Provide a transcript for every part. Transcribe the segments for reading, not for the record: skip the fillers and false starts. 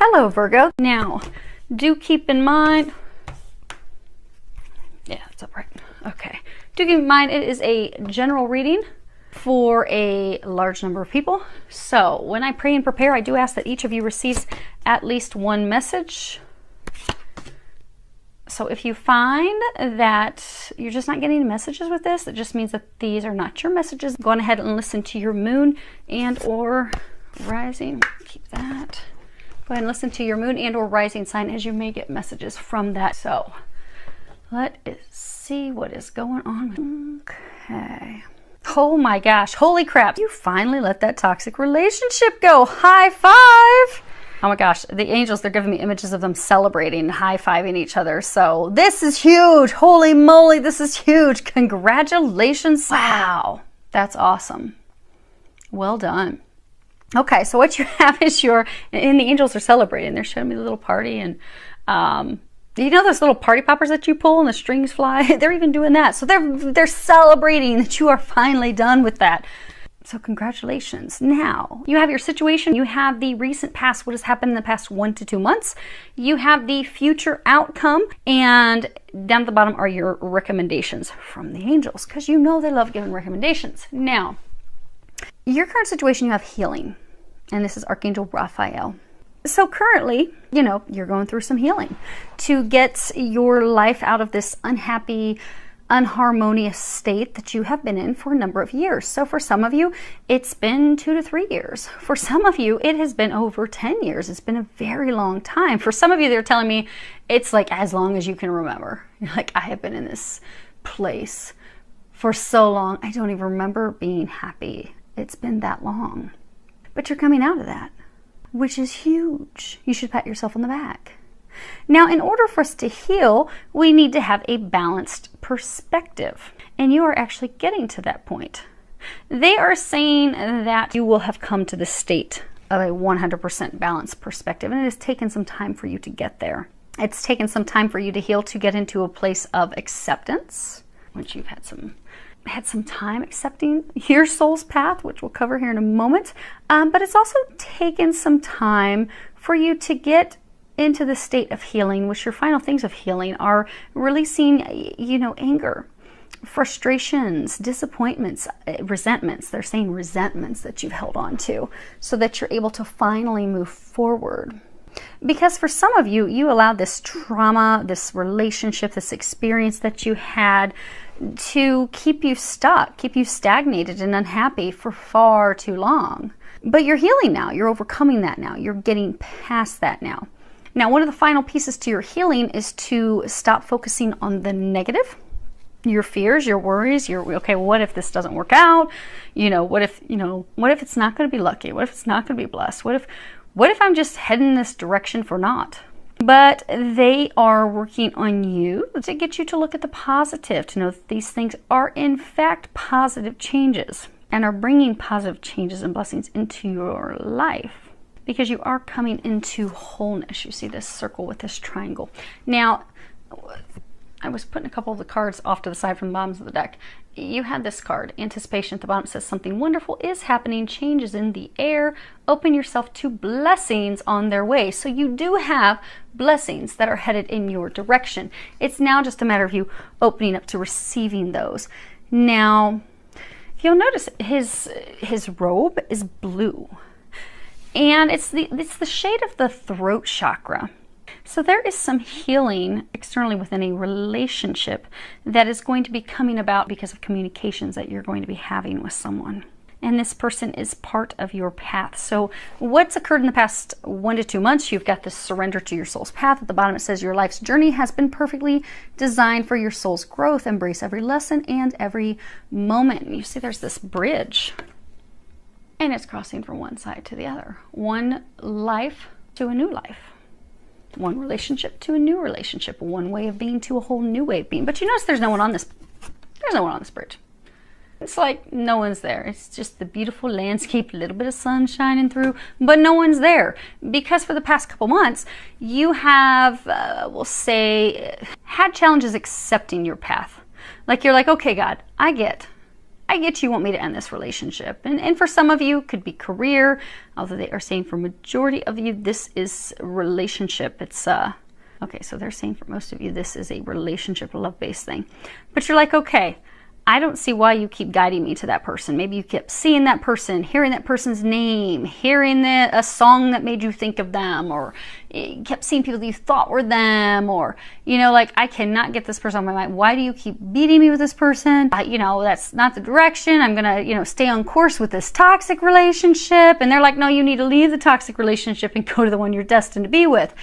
Hello, Virgo. Now, do keep in mind, yeah, it's upright. Okay. Do keep in mind it is a general reading for a large number of people. So when I pray and prepare, I do ask that each of you receives at least one message. So if you find that you're just not getting messages with this, it just means that these are not your messages. Go on ahead and listen to your moon and or rising. Keep that. Go ahead and listen to your moon and or rising sign, as you may get messages from that. So let's see what is going on. Okay. Oh my gosh, holy crap. You finally let that toxic relationship go. High five. Oh my gosh, the angels, they're giving me images of them celebrating, high-fiving each other. So this is huge. Holy moly, this is huge. Congratulations. Wow, that's awesome. Well done. Okay, so what you have is and the angels are celebrating. They're showing me the little party, and you know those little party poppers that you pull and the strings fly? They're even doing that. So they're celebrating that you are finally done with that. So congratulations. Now, you have your situation, you have the recent past, what has happened in the past 1 to 2 months, you have the future outcome, and down at the bottom are your recommendations from the angels, because you know they love giving recommendations. Now, your current situation, you have healing, and this is Archangel Raphael. So currently, you know, you're going through some healing to get your life out of this unhappy, unharmonious state that you have been in for a number of years. So for some of you, it's been 2 to 3 years. For some of you, it has been over 10 years. It's been a very long time. For some of you, they're telling me it's like as long as you can remember. You're like, I have been in this place for so long. I don't even remember being happy. It's been that long. But you're coming out of that, which is huge. You should pat yourself on the back. Now, in order for us to heal, we need to have a balanced perspective. And you are actually getting to that point. They are saying that you will have come to the state of a 100% balanced perspective. And it has taken some time for you to get there. It's taken some time for you to heal, to get into a place of acceptance, once you've had some time accepting your soul's path, which we'll cover here in a moment. But it's also taken some time for you to get into the state of healing, which your final things of healing are releasing, you know, anger, frustrations, disappointments, resentments. They're saying resentments that you've held on to, so that you're able to finally move forward. Because for some of you, you allowed this trauma, this relationship, this experience that you had to keep you stuck, keep you stagnated and unhappy for far too long. But you're healing now. You're overcoming that now. You're getting past that now. Now, one of the final pieces to your healing is to stop focusing on the negative, your fears, your worries, okay, what if this doesn't work out? What if it's not going to be lucky? What if it's not going to be blessed? What if I'm just heading this direction for naught? But they are working on you to get you to look at the positive, to know that these things are in fact positive changes and are bringing positive changes and blessings into your life. Because you are coming into wholeness. You see this circle with this triangle. Now, I was putting a couple of the cards off to the side from the bottoms of the deck. You had this card, Anticipation. At the bottom, it says something wonderful is happening, changes in the air. Open yourself to blessings on their way. So you do have blessings that are headed in your direction. It's now just a matter of you opening up to receiving those. Now, you'll notice his robe is blue. And it's the shade of the throat chakra. So there is some healing externally within a relationship that is going to be coming about because of communications that you're going to be having with someone. And this person is part of your path. So what's occurred in the past 1 to 2 months, you've got this surrender to your soul's path. At the bottom it says your life's journey has been perfectly designed for your soul's growth. Embrace every lesson and every moment. You see there's this bridge. And it's crossing from one side to the other. One life to a new life. One relationship to a new relationship. One way of being to a whole new way of being. But you notice there's no one on this bridge. It's like no one's there. It's just the beautiful landscape, a little bit of sun shining through, but no one's there. Because for the past couple months, you have, we'll say, had challenges accepting your path. Like you're like, okay, God, I get I get you want me to end this relationship. And for some of you, it could be career, although they are saying for majority of you, this is a relationship. It's, okay, so they're saying for most of you, this is a relationship, love-based thing. But you're like, okay, I don't see why you keep guiding me to that person. Maybe you kept seeing that person, hearing that person's name, hearing a song that made you think of them, or you kept seeing people that you thought were them, or, you know, like, I cannot get this person on my mind. Why do you keep beating me with this person? You know, that's not the direction. I'm going to, you know, stay on course with this toxic relationship. And they're like, no, you need to leave the toxic relationship and go to the one you're destined to be with.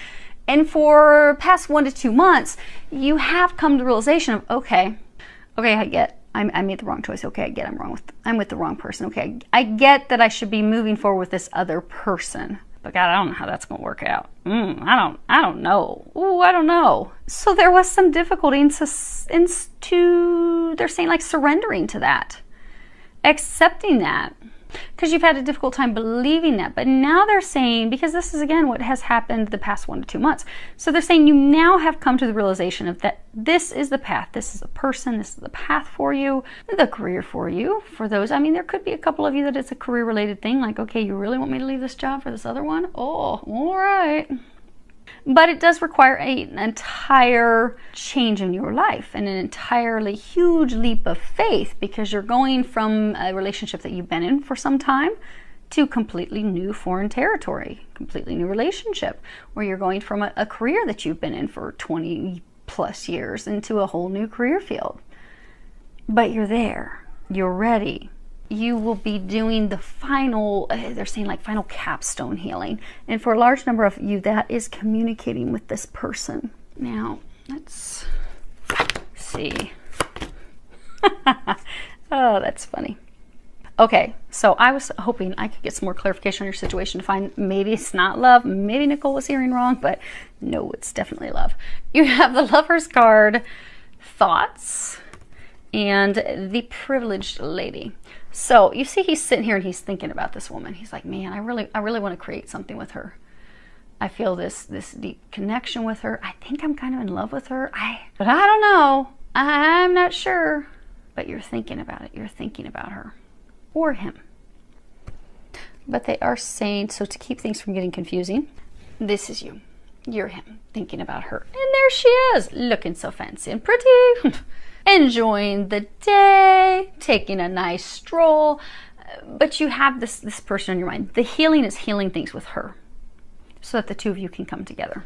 And for past 1 to 2 months, you have come to the realization of, okay, I made the wrong choice. Okay, I get I'm with the wrong person. Okay, I get that I should be moving forward with this other person. But God, I don't know how that's going to work out. I don't know. Ooh, I don't know. So there was some difficulty they're saying like surrendering to that, accepting that, because you've had a difficult time believing that. But now they're saying, because this is again what has happened the past 1 to 2 months. So they're saying you now have come to the realization of that this is the path, this is the person, this is the path for you, the career for you. For those, I mean, there could be a couple of you that it's a career related thing, like, okay, you really want me to leave this job for this other one? Oh, all right. But it does require an entire change in your life and an entirely huge leap of faith, because you're going from a relationship that you've been in for some time to completely new foreign territory, completely new relationship, where you're going from a career that you've been in for 20 plus years into a whole new career field. But you're there, you're ready. You will be doing the final, they're saying like final capstone healing. And for a large number of you, that is communicating with this person. Now, let's see. Oh, that's funny. Okay, so I was hoping I could get some more clarification on your situation to find maybe it's not love, maybe Nicole was hearing wrong, but no, it's definitely love. You have the Lover's card, thoughts, and the Privileged Lady. So you see he's sitting here and he's thinking about this woman. He's like, man, I really want to create something with her. I feel this deep connection with her. I think I'm kind of in love with her. But I don't know. I'm not sure. But you're thinking about it. You're thinking about her or him. But they are saying, so to keep things from getting confusing, this is you. You're him thinking about her. And there she is, looking so fancy and pretty. Enjoying the day, taking a nice stroll, but you have this person in your mind. The healing is healing things with her so that the two of you can come together,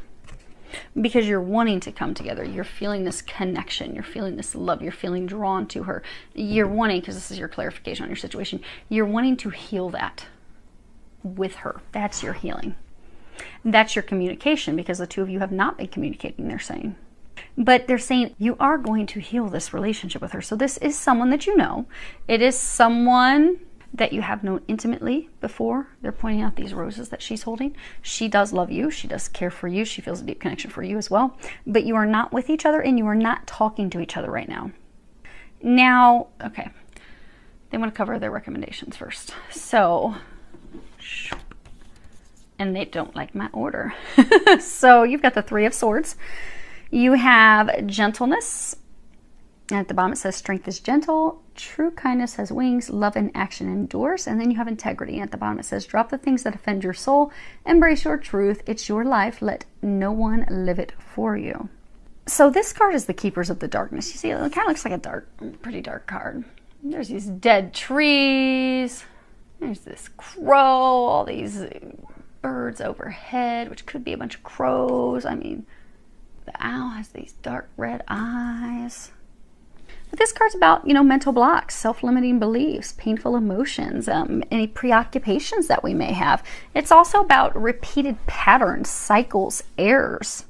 because you're wanting to come together. You're feeling this connection. You're feeling this love. You're feeling drawn to her. You're wanting, because this is your clarification on your situation, you're wanting to heal that with her. That's your healing. That's your communication, because the two of you have not been communicating, they're saying. But they're saying you are going to heal this relationship with her. So this is someone that you know. It is someone that you have known intimately before. They're pointing out these roses that she's holding. She does love you. She does care for you. She feels a deep connection for you as well. But you are not with each other and you are not talking to each other right now. Now, okay. They want to cover their recommendations first. So, and they don't like my order. So you've got the Three of Swords. You have gentleness. And at the bottom it says strength is gentle, true kindness has wings, love in action endures. And then you have integrity. And at the bottom it says drop the things that offend your soul, embrace your truth, it's your life, let no one live it for you. So this card is the Keepers of the Darkness. You see, it kind of looks like a pretty dark card. There's these dead trees, there's this crow, all these birds overhead, which could be a bunch of crows. I mean, the owl has these dark red eyes. But this card's about, mental blocks, self-limiting beliefs, painful emotions, any preoccupations that we may have. It's also about repeated patterns, cycles, errors.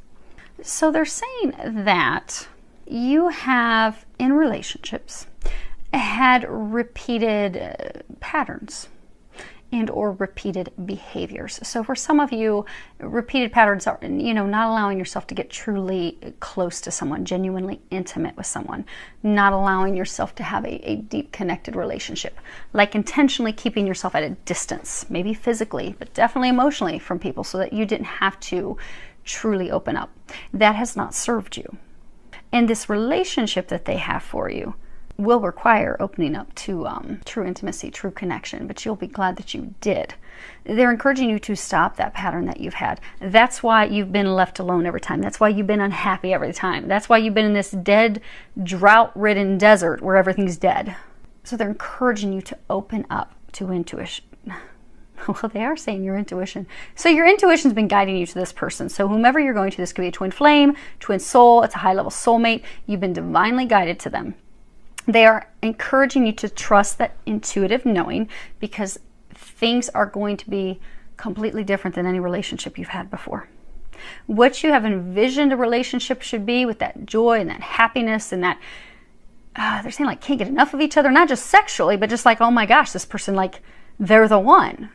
So they're saying that you have, in relationships, had repeated patterns and or repeated behaviors. So for some of you, repeated patterns are, not allowing yourself to get truly close to someone, genuinely intimate with someone, not allowing yourself to have a deep connected relationship, like intentionally keeping yourself at a distance, maybe physically, but definitely emotionally from people so that you didn't have to truly open up. That has not served you. And this relationship that they have for you will require opening up to true intimacy, true connection, but you'll be glad that you did. They're encouraging you to stop that pattern that you've had. That's why you've been left alone every time. That's why you've been unhappy every time. That's why you've been in this dead, drought-ridden desert where everything's dead. So they're encouraging you to open up to intuition. Well, they are saying your intuition. So your intuition's been guiding you to this person. So whomever you're going to, this could be a twin flame, twin soul, it's a high-level soulmate. You've been divinely guided to them. They are encouraging you to trust that intuitive knowing, because things are going to be completely different than any relationship you've had before. What you have envisioned a relationship should be, with that joy and that happiness and that, they're saying like can't get enough of each other, not just sexually, but just like, oh my gosh, this person, like they're the one.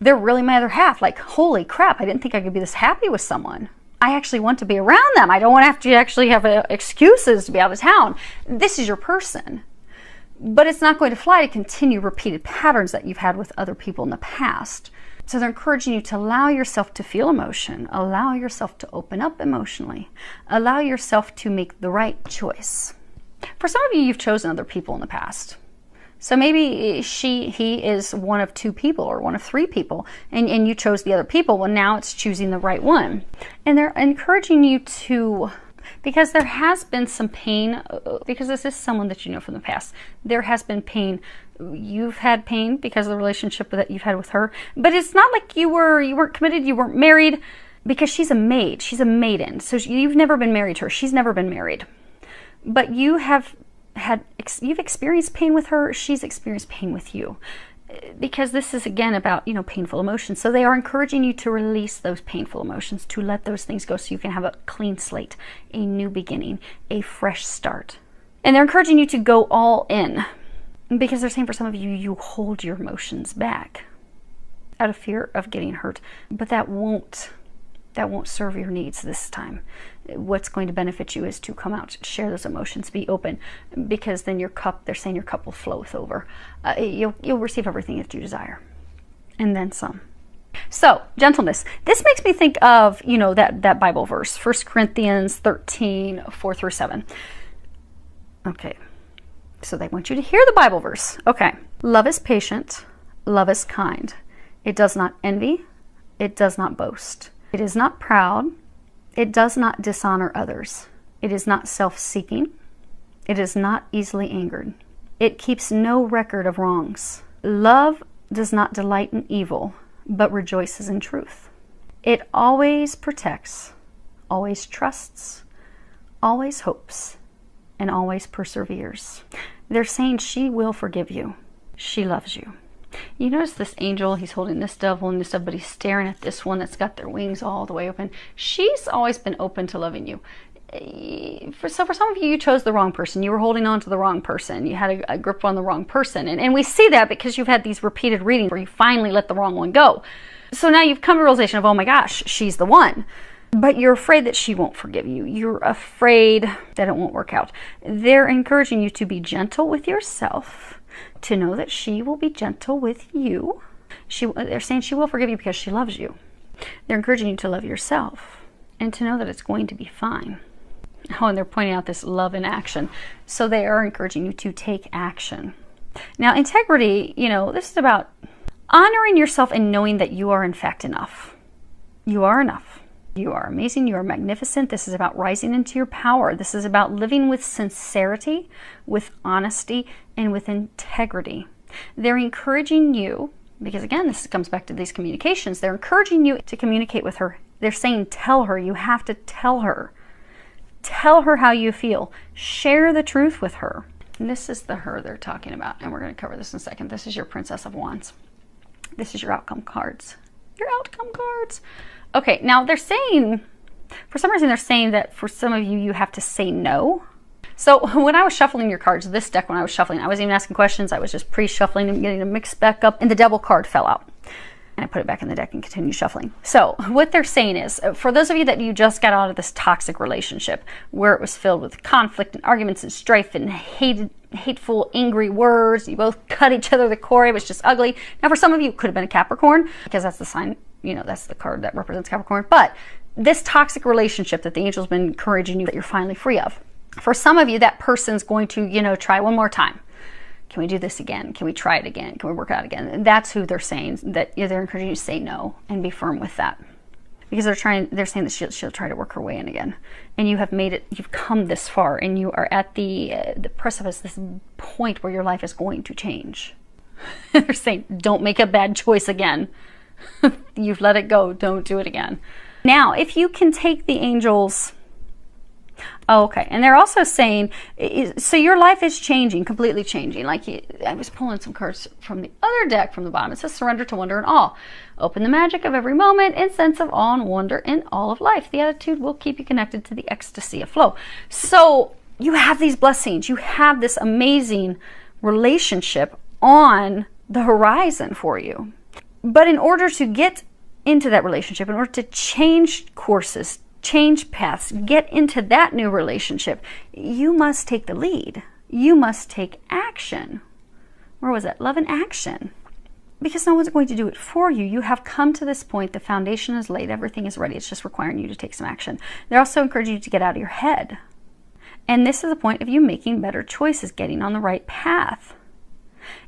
They're really my other half. Like, holy crap, I didn't think I could be this happy with someone. I actually want to be around them. I don't want to have to actually have excuses to be out of town. This is your person. But it's not going to fly to continue repeated patterns that you've had with other people in the past. So they're encouraging you to allow yourself to feel emotion, allow yourself to open up emotionally, allow yourself to make the right choice. For some of you, you've chosen other people in the past. So maybe he is one of 2 people or one of 3 people, and you chose the other people. Well, now it's choosing the right one. And they're encouraging you to, because there has been some pain, because this is someone that you know from the past. There has been pain. You've had pain because of the relationship that you've had with her. But it's not like you weren't committed, you weren't married, because she's a maid. She's a maiden. So you've never been married to her. She's never been married. But you've experienced pain with her, she's experienced pain with you. Because this is again about, painful emotions. So they are encouraging you to release those painful emotions, to let those things go so you can have a clean slate, a new beginning, a fresh start. And they're encouraging you to go all in. Because they're saying for some of you, you hold your emotions back out of fear of getting hurt. But that won't serve your needs this time. What's going to benefit you is to come out, share those emotions, be open, because then they're saying your cup will flow over. You'll receive everything that you desire, and then some. So, gentleness. This makes me think of, that Bible verse, 1 Corinthians 13, 4-7. Okay, so they want you to hear the Bible verse. Okay. Love is patient, love is kind. It does not envy, it does not boast. It is not proud. It does not dishonor others. It is not self-seeking. It is not easily angered. It keeps no record of wrongs. Love does not delight in evil, but rejoices in truth. It always protects, always trusts, always hopes, and always perseveres. They're saying she will forgive you. She loves you. You notice this angel, he's holding this devil and this dove, but he's staring at this one that's got their wings all the way open. She's always been open to loving you. For some of you, you chose the wrong person. You were holding on to the wrong person. You had a grip on the wrong person. And we see that because you've had these repeated readings where you finally let the wrong one go. So now you've come to the realization of, oh my gosh, she's the one. But you're afraid that she won't forgive you. You're afraid that it won't work out. They're encouraging you to be gentle with yourself, to know that she will be gentle with you. They're saying she will forgive you because she loves you. They're encouraging you to love yourself and to know that it's going to be fine. Oh, and they're pointing out this love in action. So they are encouraging you to take action. Now, integrity, this is about honoring yourself and knowing that you are in fact enough. You are enough. You are amazing. You are magnificent. This is about rising into your power. This is about living with sincerity, with honesty, and with integrity. They're encouraging you, because again, this comes back to these communications. They're encouraging you to communicate with her. They're saying, tell her. You have to tell her. Tell her how you feel. Share the truth with her. And this is the her they're talking about. And we're going to cover this in a second. This is your Princess of Wands. This is your outcome cards. Your outcome cards. Okay, now they're saying, for some reason they're saying that for some of you, you have to say no. So when I was shuffling your cards, this deck when I was shuffling, I wasn't even asking questions. I was just pre-shuffling and getting them mixed back up, and the Devil card fell out. And I put it back in the deck and continued shuffling. So what they're saying is, for those of you that you just got out of this toxic relationship where it was filled with conflict and arguments and strife and hateful, angry words, you both cut each other to the core, it was just ugly. Now for some of you, it could have been a Capricorn, because that's the sign, that's the card that represents Capricorn. But this toxic relationship that the angel's been encouraging you that you're finally free of, For some of you, that person's going to, you know, try one more time. Can we do this again? Can we try it again? Can we work out again? And that's who they're saying, that they're encouraging you to say no and be firm with that. Because they're saying that she'll try to work her way in again. And you have made it, you've come this far, and you are at the precipice, this point where your life is going to change. They're saying, don't make a bad choice again. You've let it go, don't do it again. Now, if you can take the angels, oh, okay, and they're also saying, so your life is changing, completely changing. Like I was pulling some cards from the other deck from the bottom. It says surrender to wonder and awe. Open the magic of every moment and sense of awe and wonder in all of life. The attitude will keep you connected to the ecstasy of flow. So you have these blessings. You have this amazing relationship on the horizon for you. But in order to get into that relationship, in order to change courses, change paths, get into that new relationship, you must take the lead. You must take action. Where was it? Love and action. Because no one's going to do it for you. You have come to this point. The foundation is laid. Everything is ready. It's just requiring you to take some action. They're also encouraging you to get out of your head. And this is the point of you making better choices, getting on the right path.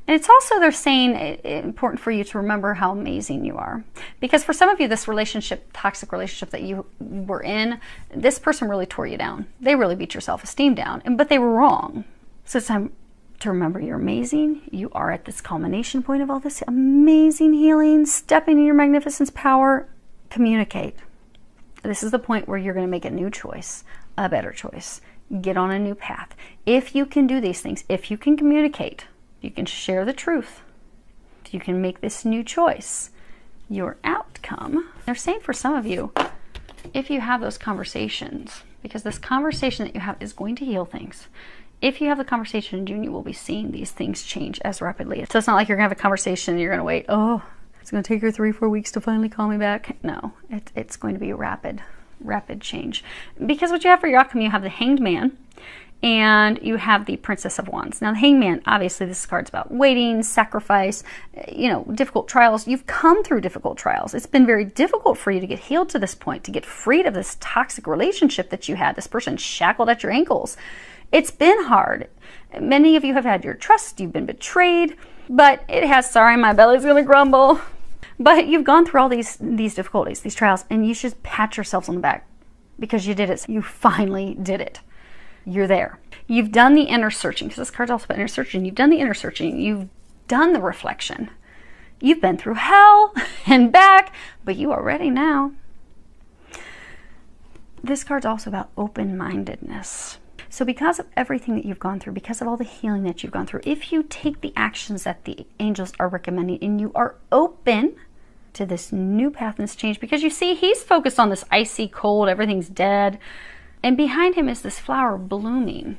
And it's also, they're saying, important for you to remember how amazing you are. Because for some of you, this relationship, toxic relationship that you were in, this person really tore you down. They really beat your self-esteem down, but they were wrong. So it's time to remember you're amazing. You are at this culmination point of all this amazing healing, stepping in your magnificence power. Communicate. This is the point where you're going to make a new choice, a better choice. Get on a new path. If you can do these things, if you can communicate, you can share the truth, you can make this new choice, your outcome. They're saying for some of you, if you have those conversations, because this conversation that you have is going to heal things. If you have the conversation in June, you will be seeing these things change as rapidly. So it's not like you're going to have a conversation and you're going to wait, oh, it's going to take her 3 or 4 weeks to finally call me back. No, it's going to be a rapid change. Because what you have for your outcome, you have the Hanged Man, and you have the Princess of Wands. Now, the Hanged Man, obviously, this card's about waiting, sacrifice, you know, difficult trials. You've come through difficult trials. It's been very difficult for you to get healed to this point, to get freed of this toxic relationship that you had, this person shackled at your ankles. It's been hard. Many of you have had your trust. You've been betrayed, but it has, sorry, my belly's going to grumble. But you've gone through all these difficulties, these trials, and you should pat yourselves on the back because you did it. You finally did it. You're there. You've done the inner searching, because this card's also about inner searching. You've done the inner searching. You've done the reflection. You've been through hell and back, but you are ready now. This card's also about open-mindedness. So because of everything that you've gone through, because of all the healing that you've gone through, if you take the actions that the angels are recommending and you are open to this new path and this change, because you see, he's focused on this icy cold, everything's dead. And behind him is this flower blooming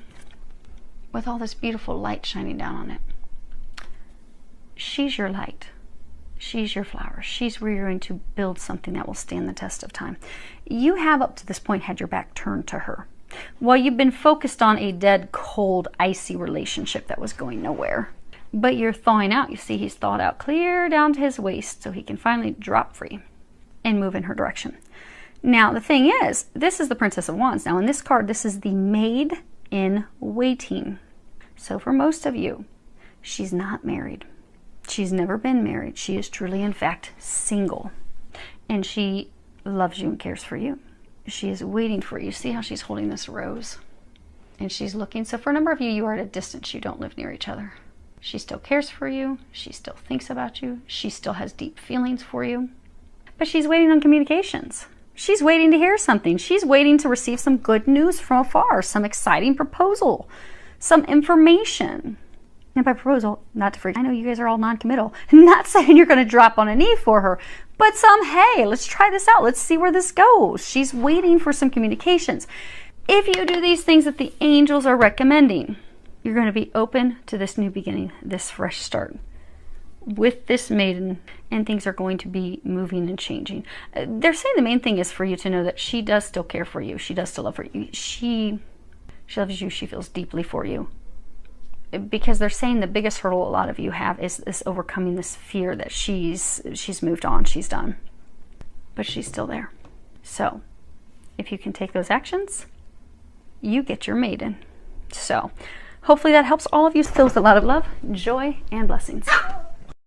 with all this beautiful light shining down on it. She's your light. She's your flower. She's where you're going to build something that will stand the test of time. You have up to this point had your back turned to her. Well, you've been focused on a dead, cold, icy relationship that was going nowhere. But you're thawing out. You see, he's thawed out clear down to his waist so he can finally drop free and move in her direction. Now, the thing is, this is the Princess of Wands. Now, in this card, this is the maid in waiting. So for most of you, she's not married. She's never been married. She is truly, in fact, single. And she loves you and cares for you. She is waiting for you. See how she's holding this rose? And she's looking. So for a number of you, you are at a distance. You don't live near each other. She still cares for you. She still thinks about you. She still has deep feelings for you. But she's waiting on communications. She's waiting to hear something. She's waiting to receive some good news from afar, some exciting proposal, some information. And by proposal, not to freak. I know you guys are all non-committal. Not saying you're going to drop on a knee for her, but some, hey, let's try this out. Let's see where this goes. She's waiting for some communications. If you do these things that the angels are recommending, you're going to be open to this new beginning, this fresh start with this maiden, and things are going to be moving and changing. They're saying the main thing is for you to know that she does still care for you. She does still love you. She loves you. She feels deeply for you. Because they're saying the biggest hurdle a lot of you have is this overcoming this fear that she's moved on, she's done. But she's still there. So if you can take those actions, you get your maiden. So hopefully that helps all of you. Fill with a lot of love, joy, and blessings.